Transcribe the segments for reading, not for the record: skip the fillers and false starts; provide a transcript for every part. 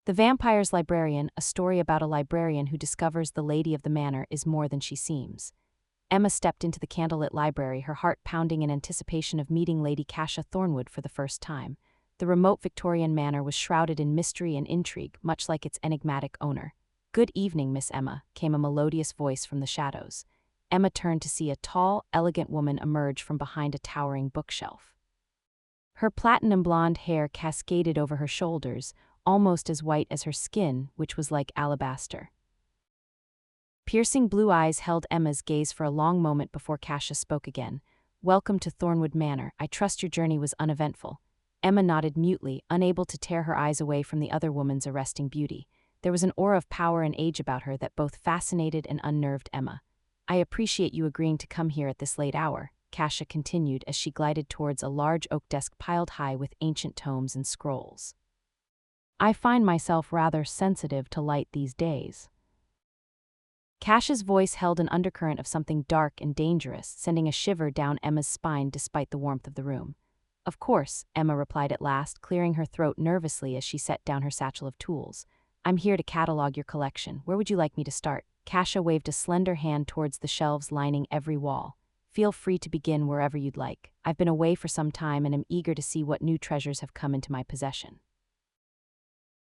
The Vampire's Librarian, a story about a librarian who discovers the lady of the manor is more than she seems. Emma stepped into the candlelit library, her heart pounding in anticipation of meeting Lady Cassia Thornwood for the first time. The remote Victorian manor was shrouded in mystery and intrigue, much like its enigmatic owner. "Good evening, Miss Emma," came a melodious voice from the shadows. Emma turned to see a tall, elegant woman emerge from behind a towering bookshelf. Her platinum blonde hair cascaded over her shoulders, almost as white as her skin, which was like alabaster. Piercing blue eyes held Emma's gaze for a long moment before Cassia spoke again. "Welcome to Thornwood Manor. I trust your journey was uneventful." Emma nodded mutely, unable to tear her eyes away from the other woman's arresting beauty. There was an aura of power and age about her that both fascinated and unnerved Emma. "I appreciate you agreeing to come here at this late hour," Cassia continued as she glided towards a large oak desk piled high with ancient tomes and scrolls. "I find myself rather sensitive to light these days." Cassia's voice held an undercurrent of something dark and dangerous, sending a shiver down Emma's spine despite the warmth of the room. "Of course," Emma replied at last, clearing her throat nervously as she set down her satchel of tools. "I'm here to catalog your collection. Where would you like me to start?" Cassia waved a slender hand towards the shelves lining every wall. "Feel free to begin wherever you'd like. I've been away for some time and am eager to see what new treasures have come into my possession."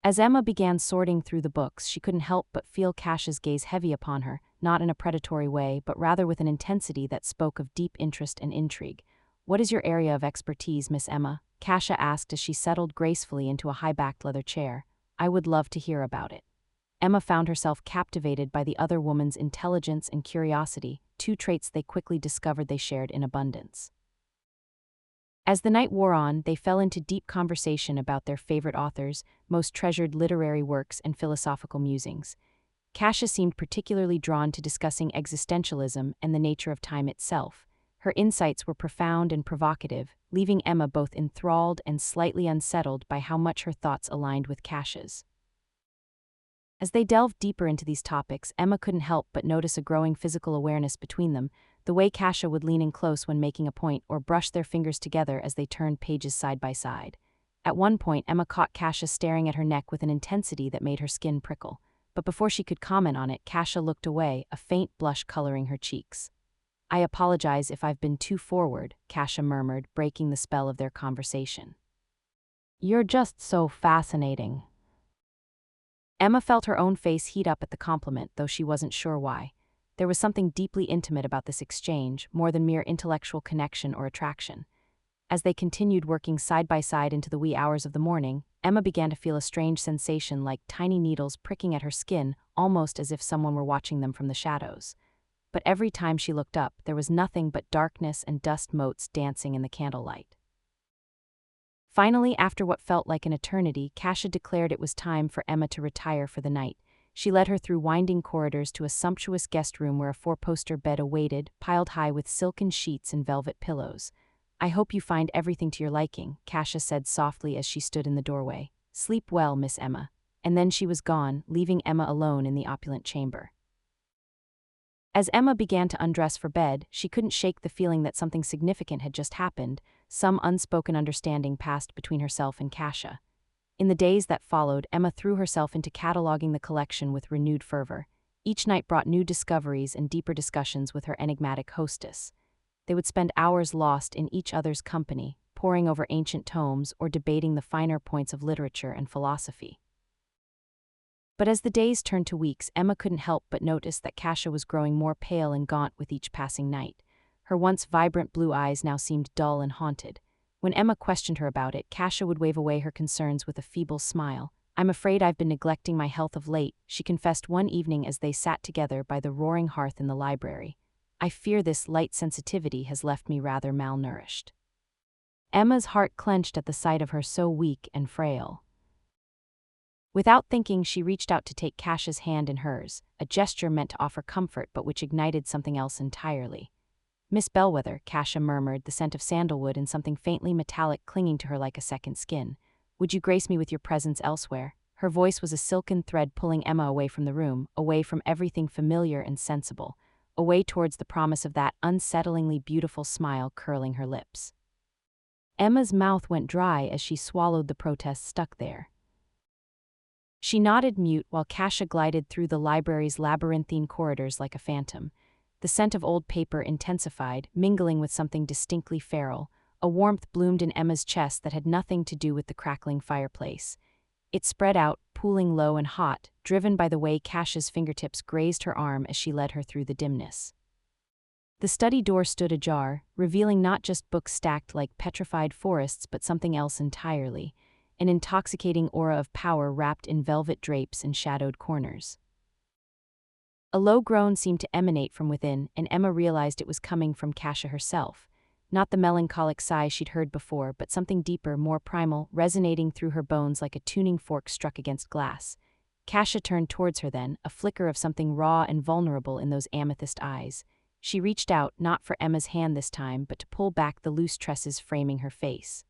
As Emma began sorting through the books, she couldn't help but feel Cassia's gaze heavy upon her, not in a predatory way, but rather with an intensity that spoke of deep interest and intrigue. "What is your area of expertise, Miss Emma?" Cassia asked as she settled gracefully into a high-backed leather chair. "I would love to hear about it." Emma found herself captivated by the other woman's intelligence and curiosity, two traits they quickly discovered they shared in abundance. As the night wore on, they fell into deep conversation about their favorite authors, most treasured literary works, and philosophical musings. Cassia seemed particularly drawn to discussing existentialism and the nature of time itself. Her insights were profound and provocative, leaving Emma both enthralled and slightly unsettled by how much her thoughts aligned with Cassia's. As they delved deeper into these topics, Emma couldn't help but notice a growing physical awareness between them, the way Cassia would lean in close when making a point or brush their fingers together as they turned pages side by side. At one point, Emma caught Cassia staring at her neck with an intensity that made her skin prickle. But before she could comment on it, Cassia looked away, a faint blush coloring her cheeks. "I apologize if I've been too forward," Cassia murmured, breaking the spell of their conversation. "You're just so fascinating." Emma felt her own face heat up at the compliment, though she wasn't sure why. There was something deeply intimate about this exchange, more than mere intellectual connection or attraction. As they continued working side by side into the wee hours of the morning, Emma began to feel a strange sensation like tiny needles pricking at her skin, almost as if someone were watching them from the shadows. But every time she looked up, there was nothing but darkness and dust motes dancing in the candlelight. Finally, after what felt like an eternity, Cassia declared it was time for Emma to retire for the night. She led her through winding corridors to a sumptuous guest room where a four-poster bed awaited, piled high with silken sheets and velvet pillows. "I hope you find everything to your liking," Cassia said softly as she stood in the doorway. "Sleep well, Miss Emma." And then she was gone, leaving Emma alone in the opulent chamber. As Emma began to undress for bed, she couldn't shake the feeling that something significant had just happened. Some unspoken understanding passed between herself and Cassia. In the days that followed, Emma threw herself into cataloging the collection with renewed fervor. Each night brought new discoveries and deeper discussions with her enigmatic hostess. They would spend hours lost in each other's company, poring over ancient tomes or debating the finer points of literature and philosophy. But as the days turned to weeks, Emma couldn't help but notice that Cassia was growing more pale and gaunt with each passing night. Her once vibrant blue eyes now seemed dull and haunted. When Emma questioned her about it, Cassia would wave away her concerns with a feeble smile. "I'm afraid I've been neglecting my health of late," she confessed one evening as they sat together by the roaring hearth in the library. "I fear this light sensitivity has left me rather malnourished." Emma's heart clenched at the sight of her so weak and frail. Without thinking, she reached out to take Cassia's hand in hers, a gesture meant to offer comfort but which ignited something else entirely. "Miss Bellwether," Cassia murmured, the scent of sandalwood and something faintly metallic clinging to her like a second skin. "Would you grace me with your presence elsewhere?" Her voice was a silken thread pulling Emma away from the room, away from everything familiar and sensible, away towards the promise of that unsettlingly beautiful smile curling her lips. Emma's mouth went dry as she swallowed the protest stuck there. She nodded mute while Cassia glided through the library's labyrinthine corridors like a phantom. The scent of old paper intensified, mingling with something distinctly feral. A warmth bloomed in Emma's chest that had nothing to do with the crackling fireplace. It spread out, pooling low and hot, driven by the way Cassia's fingertips grazed her arm as she led her through the dimness. The study door stood ajar, revealing not just books stacked like petrified forests but something else entirely, an intoxicating aura of power wrapped in velvet drapes and shadowed corners. A low groan seemed to emanate from within, and Emma realized it was coming from Cassia herself. Not the melancholic sigh she'd heard before, but something deeper, more primal, resonating through her bones like a tuning fork struck against glass. Cassia turned towards her then, a flicker of something raw and vulnerable in those amethyst eyes. She reached out, not for Emma's hand this time, but to pull back the loose tresses framing her face.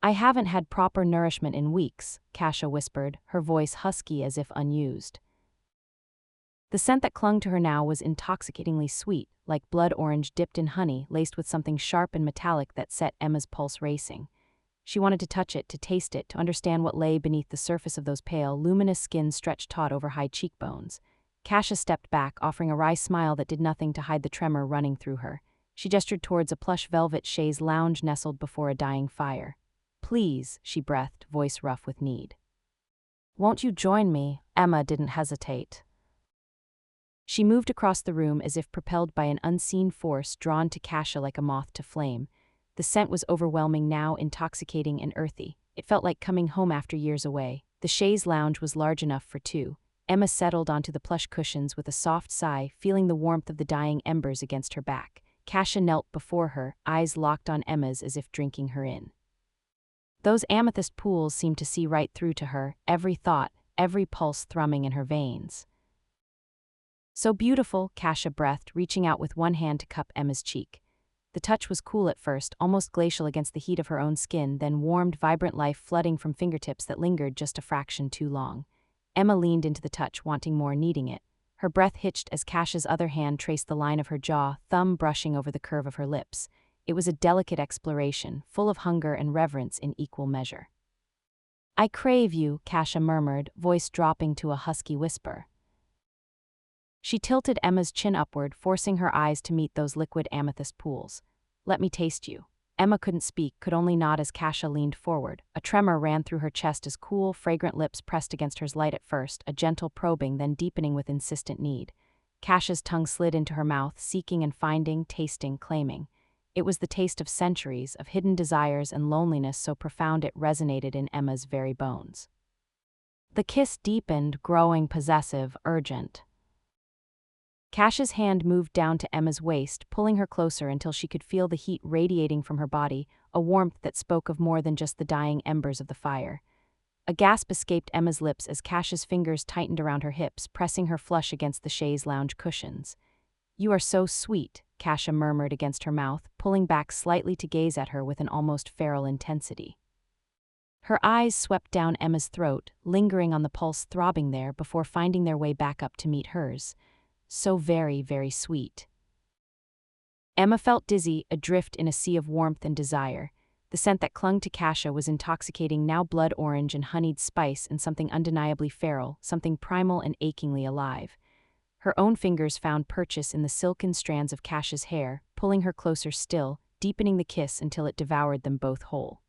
"I haven't had proper nourishment in weeks," Cassia whispered, her voice husky as if unused. The scent that clung to her now was intoxicatingly sweet, like blood orange dipped in honey laced with something sharp and metallic that set Emma's pulse racing. She wanted to touch it, to taste it, to understand what lay beneath the surface of those pale, luminous skins stretched taut over high cheekbones. Cassia stepped back, offering a wry smile that did nothing to hide the tremor running through her. She gestured towards a plush velvet chaise lounge nestled before a dying fire. "Please," she breathed, voice rough with need. "Won't you join me?" Emma didn't hesitate. She moved across the room as if propelled by an unseen force drawn to Cassia like a moth to flame. The scent was overwhelming now, intoxicating and earthy. It felt like coming home after years away. The chaise lounge was large enough for two. Emma settled onto the plush cushions with a soft sigh, feeling the warmth of the dying embers against her back. Cassia knelt before her, eyes locked on Emma's as if drinking her in. Those amethyst pools seemed to see right through to her, every thought, every pulse thrumming in her veins. "So beautiful," Cassia breathed, reaching out with one hand to cup Emma's cheek. The touch was cool at first, almost glacial against the heat of her own skin, then warmed, vibrant life flooding from fingertips that lingered just a fraction too long. Emma leaned into the touch, wanting more, needing it. Her breath hitched as Cassia's other hand traced the line of her jaw, thumb brushing over the curve of her lips. It was a delicate exploration, full of hunger and reverence in equal measure. "I crave you," Cassia murmured, voice dropping to a husky whisper. She tilted Emma's chin upward, forcing her eyes to meet those liquid amethyst pools. "Let me taste you." Emma couldn't speak, could only nod as Cassia leaned forward. A tremor ran through her chest as cool, fragrant lips pressed against hers light at first, a gentle probing, then deepening with insistent need. Cassia's tongue slid into her mouth, seeking and finding, tasting, claiming. It was the taste of centuries, of hidden desires and loneliness so profound it resonated in Emma's very bones. The kiss deepened, growing possessive, urgent. Cassia's hand moved down to Emma's waist, pulling her closer until she could feel the heat radiating from her body, a warmth that spoke of more than just the dying embers of the fire. A gasp escaped Emma's lips as Cassia's fingers tightened around her hips, pressing her flush against the chaise lounge cushions. "You are so sweet," Cassia murmured against her mouth, pulling back slightly to gaze at her with an almost feral intensity. Her eyes swept down Emma's throat, lingering on the pulse throbbing there before finding their way back up to meet hers. So very, very sweet. Emma felt dizzy, adrift in a sea of warmth and desire. The scent that clung to Cassia was intoxicating, now blood orange and honeyed spice, and something undeniably feral, something primal and achingly alive. Her own fingers found purchase in the silken strands of Cassia's hair, pulling her closer still, deepening the kiss until it devoured them both whole.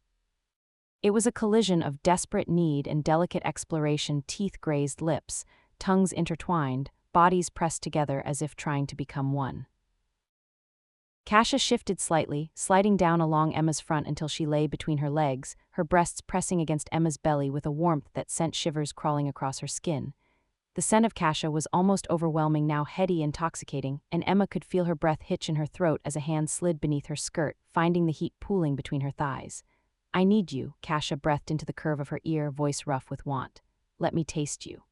It was a collision of desperate need and delicate exploration, teeth-grazed lips, tongues intertwined, bodies pressed together as if trying to become one. Cassia shifted slightly, sliding down along Emma's front until she lay between her legs, her breasts pressing against Emma's belly with a warmth that sent shivers crawling across her skin. The scent of Cassia was almost overwhelming, now heady, intoxicating, and Emma could feel her breath hitch in her throat as a hand slid beneath her skirt, finding the heat pooling between her thighs. "I need you," Cassia breathed into the curve of her ear, voice rough with want. "Let me taste you."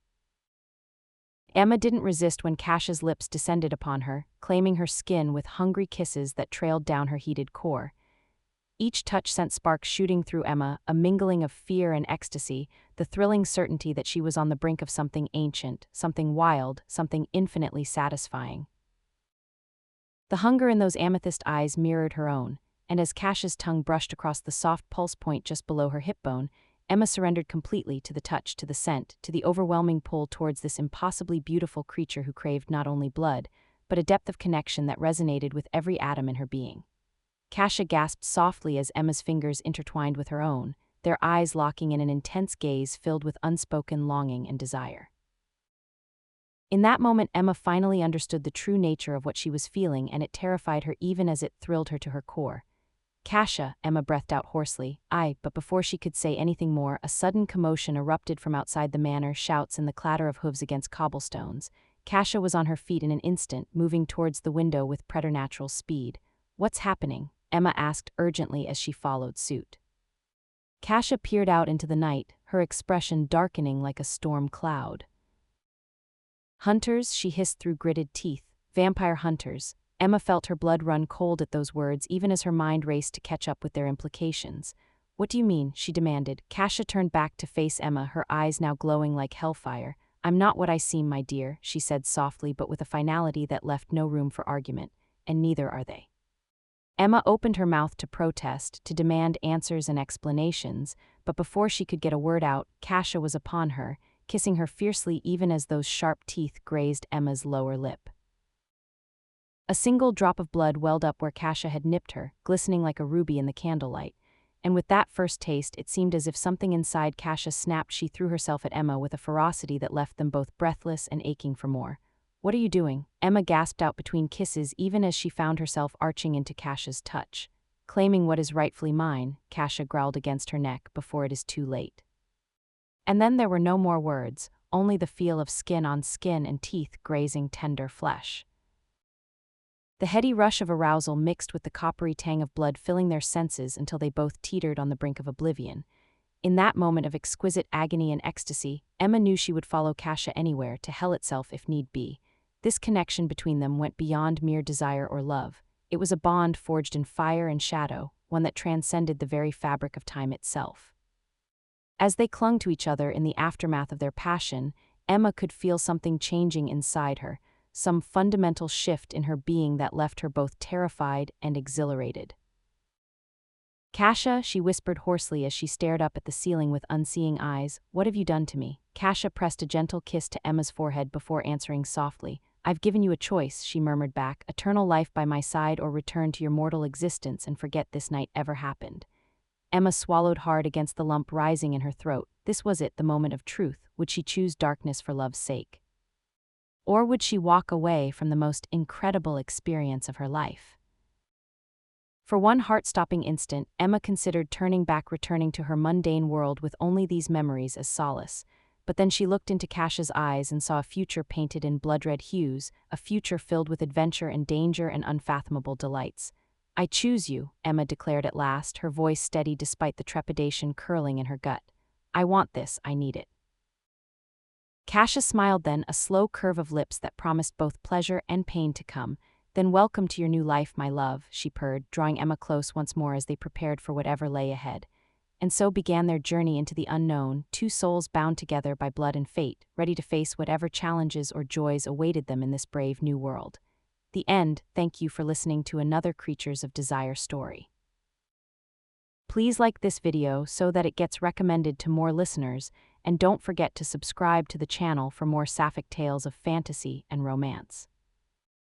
Emma didn't resist when Cassia's lips descended upon her, claiming her skin with hungry kisses that trailed down her heated core. Each touch sent sparks shooting through Emma, a mingling of fear and ecstasy, the thrilling certainty that she was on the brink of something ancient, something wild, something infinitely satisfying. The hunger in those amethyst eyes mirrored her own, and as Cassia's tongue brushed across the soft pulse point just below her hip bone, Emma surrendered completely to the touch, to the scent, to the overwhelming pull towards this impossibly beautiful creature who craved not only blood, but a depth of connection that resonated with every atom in her being. Cassia gasped softly as Emma's fingers intertwined with her own, their eyes locking in an intense gaze filled with unspoken longing and desire. In that moment, Emma finally understood the true nature of what she was feeling, and it terrified her even as it thrilled her to her core. "Cassia," Emma breathed out hoarsely. But before she could say anything more, a sudden commotion erupted from outside the manor, shouts and the clatter of hooves against cobblestones. Cassia was on her feet in an instant, moving towards the window with preternatural speed. "What's happening?" Emma asked urgently as she followed suit. Cassia peered out into the night, her expression darkening like a storm cloud. "Hunters," she hissed through gritted teeth. "Vampire hunters." Emma felt her blood run cold at those words, even as her mind raced to catch up with their implications. "What do you mean?" she demanded. Cassia turned back to face Emma, her eyes now glowing like hellfire. "I'm not what I seem, my dear," she said softly but with a finality that left no room for argument, "and neither are they." Emma opened her mouth to protest, to demand answers and explanations, but before she could get a word out, Cassia was upon her, kissing her fiercely even as those sharp teeth grazed Emma's lower lip. A single drop of blood welled up where Cassia had nipped her, glistening like a ruby in the candlelight, and with that first taste it seemed as if something inside Cassia snapped. She threw herself at Emma with a ferocity that left them both breathless and aching for more. "What are you doing?" Emma gasped out between kisses even as she found herself arching into Cassia's touch. "Claiming what is rightfully mine," Cassia growled against her neck, "before it is too late." And then there were no more words, only the feel of skin on skin and teeth grazing tender flesh. The heady rush of arousal mixed with the coppery tang of blood filling their senses until they both teetered on the brink of oblivion. In that moment of exquisite agony and ecstasy, Emma knew she would follow Cassia anywhere, to hell itself if need be. This connection between them went beyond mere desire or love. It was a bond forged in fire and shadow, one that transcended the very fabric of time itself. As they clung to each other in the aftermath of their passion, Emma could feel something changing inside her, some fundamental shift in her being that left her both terrified and exhilarated. "Cassia," she whispered hoarsely as she stared up at the ceiling with unseeing eyes, "what have you done to me?" Cassia pressed a gentle kiss to Emma's forehead before answering softly. "I've given you a choice," she murmured back, "eternal life by my side or return to your mortal existence and forget this night ever happened." Emma swallowed hard against the lump rising in her throat. This was it, the moment of truth. Would she choose darkness for love's sake? Or would she walk away from the most incredible experience of her life? For one heart-stopping instant, Emma considered turning back, returning to her mundane world with only these memories as solace. But then she looked into Cassia's eyes and saw a future painted in blood-red hues, a future filled with adventure and danger and unfathomable delights. "I choose you," Emma declared at last, her voice steady despite the trepidation curling in her gut. "I want this, I need it." Cassia smiled then, a slow curve of lips that promised both pleasure and pain to come. "Then welcome to your new life, my love," she purred, drawing Emma close once more as they prepared for whatever lay ahead. And so began their journey into the unknown, two souls bound together by blood and fate, ready to face whatever challenges or joys awaited them in this brave new world. The end. Thank you for listening to another Creatures of Desire story. Please like this video so that it gets recommended to more listeners, and don't forget to subscribe to the channel for more Sapphic tales of fantasy and romance.